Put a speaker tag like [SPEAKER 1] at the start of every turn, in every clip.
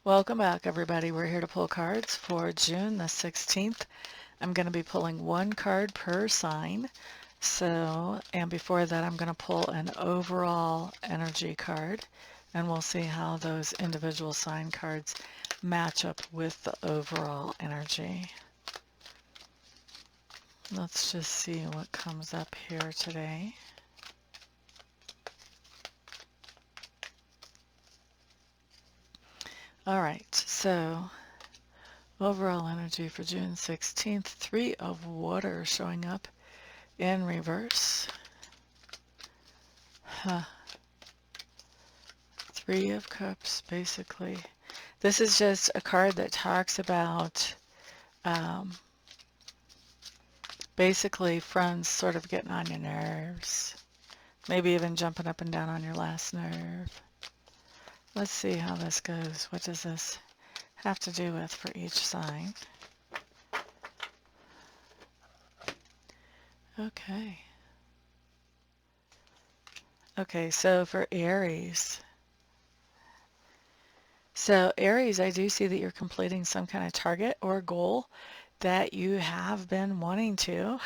[SPEAKER 1] Welcome back, everybody. We're here to pull cards for June the 16th. I'm going to be pulling one card per sign. And before that, I'm going to pull an overall energy card, and we'll see how those individual sign cards match up with the overall energy. Let's just see what comes up here today. All right, so overall energy for June 16th, Three of Water showing up in reverse. Three of Cups, basically. This is just a card that talks about um, basically friends sort of getting on your nerves. Maybe even jumping up and down on your last nerve. Let's see how this goes. What does this have to do with for each sign? Okay. Okay, so for Aries. So Aries, I do see that you're completing some kind of target or goal that you have been wanting to.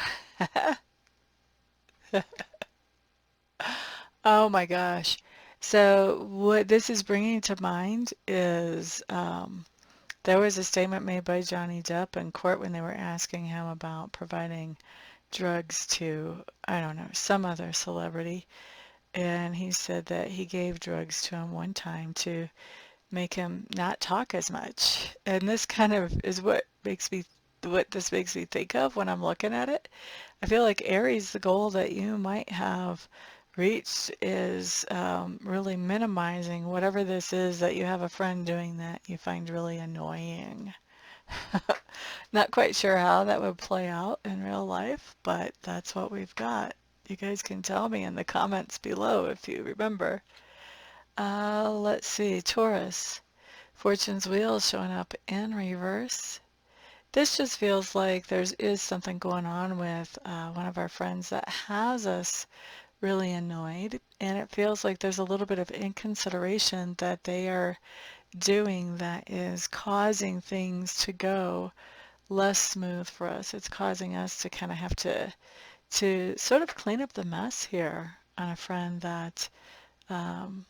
[SPEAKER 1] Oh my gosh. So what this is bringing to mind is there was a statement made by Johnny Depp in court when they were asking him about providing drugs to, I don't know, some other celebrity. And he said that he gave drugs to him one time to make him not talk as much. And this kind of is what this makes me think of when I'm looking at it. I feel like Aries, the goal that you might have reached is really minimizing whatever this is that you have a friend doing that you find really annoying. Not quite sure how that would play out in real life, but that's what we've got. You guys can tell me in the comments below if you remember. Let's see, Taurus. Fortune's wheel showing up in reverse. This just feels like there is something going on with one of our friends that has us really annoyed, and it feels like there's a little bit of inconsideration that they are doing that is causing things to go less smooth for us. It's causing us to kind of have to sort of clean up the mess here on a friend that um,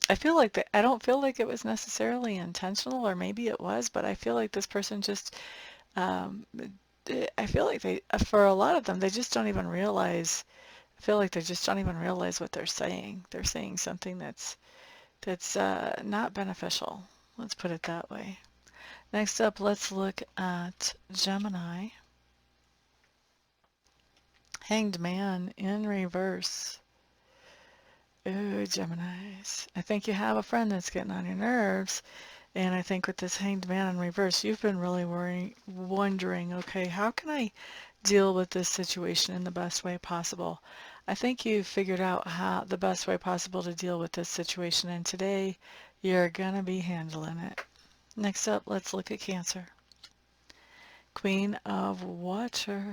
[SPEAKER 1] I don't feel like it was necessarily intentional, or maybe it was, but I feel like this person just um, I feel like for a lot of them, they just don't even realize. I feel like they just don't even realize what they're saying. They're saying something that's not beneficial. Let's put it that way. Next up, let's look at Gemini. Hanged Man in reverse. Ooh, Geminis. I think you have a friend that's getting on your nerves. And I think with this Hanged Man in reverse, you've been really wondering, okay, how can I deal with this situation in the best way possible? I think you've figured out how the best way possible to deal with this situation, and today you're gonna be handling it. Next up, let's look at Cancer. Queen of Water.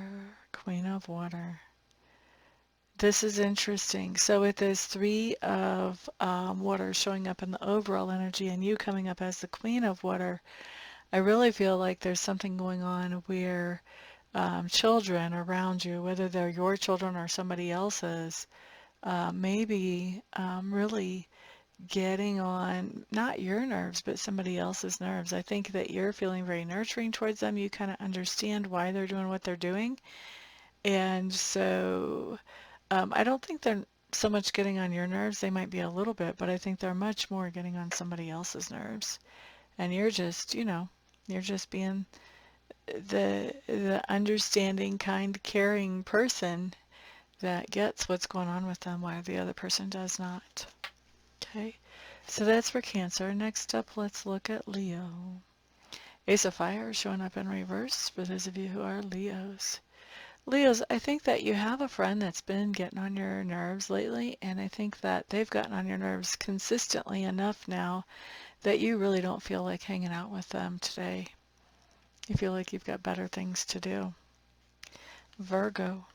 [SPEAKER 1] Queen of Water. This is interesting. So with this Three of Water showing up in the overall energy and you coming up as the Queen of Water, I really feel like there's something going on where children around you, whether they're your children or somebody else's, maybe really getting on not your nerves, but somebody else's nerves. I think that you're feeling very nurturing towards them. You kind of understand why they're doing what they're doing. And so I don't think they're so much getting on your nerves. They might be a little bit, but I think they're much more getting on somebody else's nerves. And you're just, you're just being the understanding, kind, caring person that gets what's going on with them while the other person does not. Okay, so that's for Cancer. Next up, let's look at Leo. Ace of Fire showing up in reverse for those of you who are Leos. Leos, I think that you have a friend that's been getting on your nerves lately, and I think that they've gotten on your nerves consistently enough now that you really don't feel like hanging out with them today. You feel like you've got better things to do. Virgo.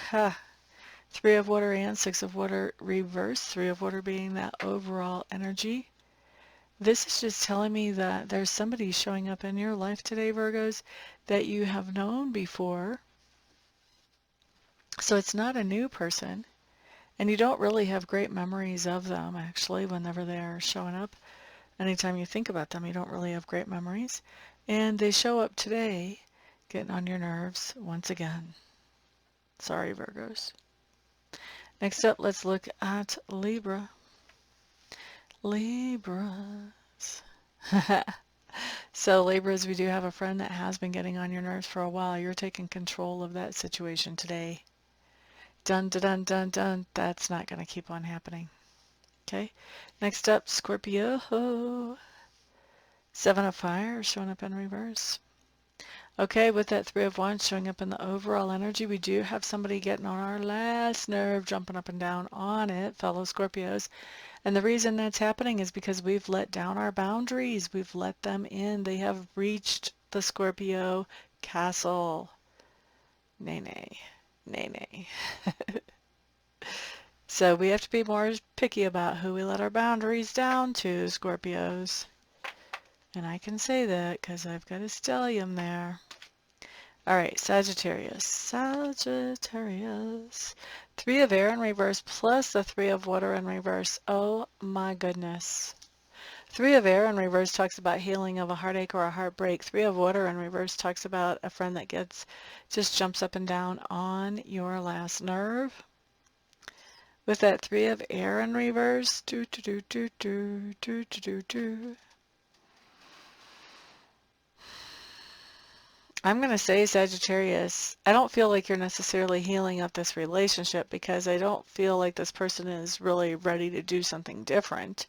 [SPEAKER 1] Ha. Three of Water and Six of Water reverse. Three of Water being that overall energy. This is just telling me that there's somebody showing up in your life today, Virgos, that you have known before. So it's not a new person. And you don't really have great memories of them, actually, whenever they're showing up. Anytime you think about them, you don't really have great memories. And they show up today, getting on your nerves once again. Sorry, Virgos. Next up, let's look at Libra. Libras. So Libras, we do have a friend that has been getting on your nerves for a while. You're taking control of that situation today. Dun, dun, dun, dun, dun. That's not going to keep on happening. Okay. Next up, Scorpio. Seven of Fire showing up in reverse. Okay, with that Three of Wands showing up in the overall energy, we do have somebody getting on our last nerve, jumping up and down on it, fellow Scorpios. And the reason that's happening is because we've let down our boundaries. We've let them in. They have reached the Scorpio castle. Nay, nay. Nay, nay. So we have to be more picky about who we let our boundaries down to, Scorpios. And I can say that because I've got a stellium there. All right, Sagittarius. Sagittarius. Three of air in reverse plus the three of water in reverse. Oh my goodness. Three of air in reverse talks about healing of a heartache or a heartbreak. Three of water in reverse talks about a friend that just jumps up and down on your last nerve. With that three of air in reverse, I'm going to say, Sagittarius, I don't feel like you're necessarily healing up this relationship because I don't feel like this person is really ready to do something different.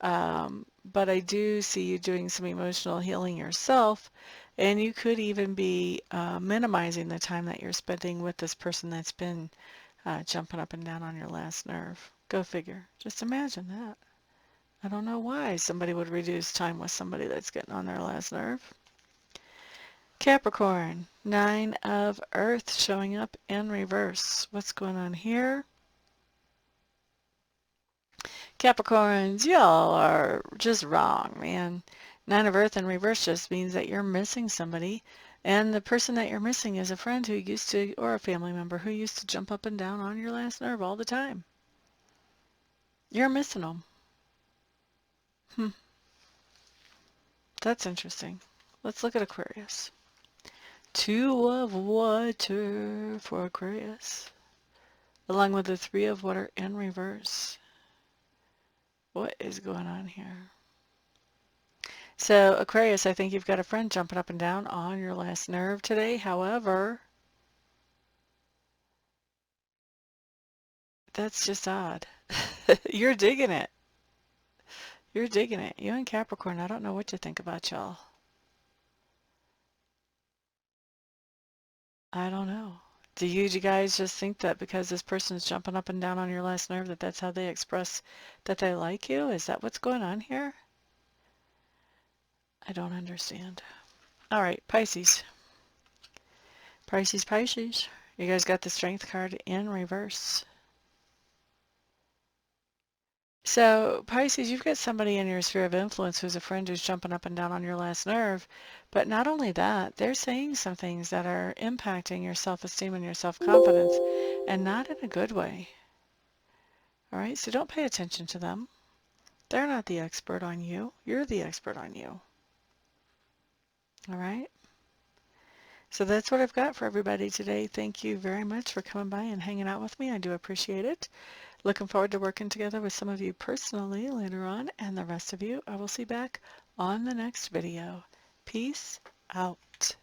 [SPEAKER 1] But I do see you doing some emotional healing yourself, and you could even be minimizing the time that you're spending with this person that's been jumping up and down on your last nerve. Go figure. Just imagine that. I don't know why somebody would reduce time with somebody that's getting on their last nerve. Capricorn, Nine of Earth showing up in reverse. What's going on here? Capricorns, y'all are just wrong, man. Nine of Earth in reverse just means that you're missing somebody, and the person that you're missing is a friend who used to, or a family member who used to jump up and down on your last nerve all the time. You're missing them. That's interesting. Let's look at Aquarius. Two of water for Aquarius, along with the three of water in reverse. What is going on here? So Aquarius, I think you've got a friend jumping up and down on your last nerve today. However, that's just odd. You're digging it. You're digging it. You and Capricorn, I don't know what to think about y'all. I don't know. Do you guys just think that because this person's jumping up and down on your last nerve that that's how they express that they like you? Is that what's going on here? I don't understand. All right, Pisces. Pisces, Pisces. You guys got the Strength card in reverse. So, Pisces, you've got somebody in your sphere of influence who's a friend who's jumping up and down on your last nerve. But not only that, they're saying some things that are impacting your self-esteem and your self-confidence, and not in a good way. All right, so don't pay attention to them. They're not the expert on you. You're the expert on you. All right? So that's what I've got for everybody today. Thank you very much for coming by and hanging out with me. I do appreciate it. Looking forward to working together with some of you personally later on, and the rest of you I will see back on the next video. Peace out.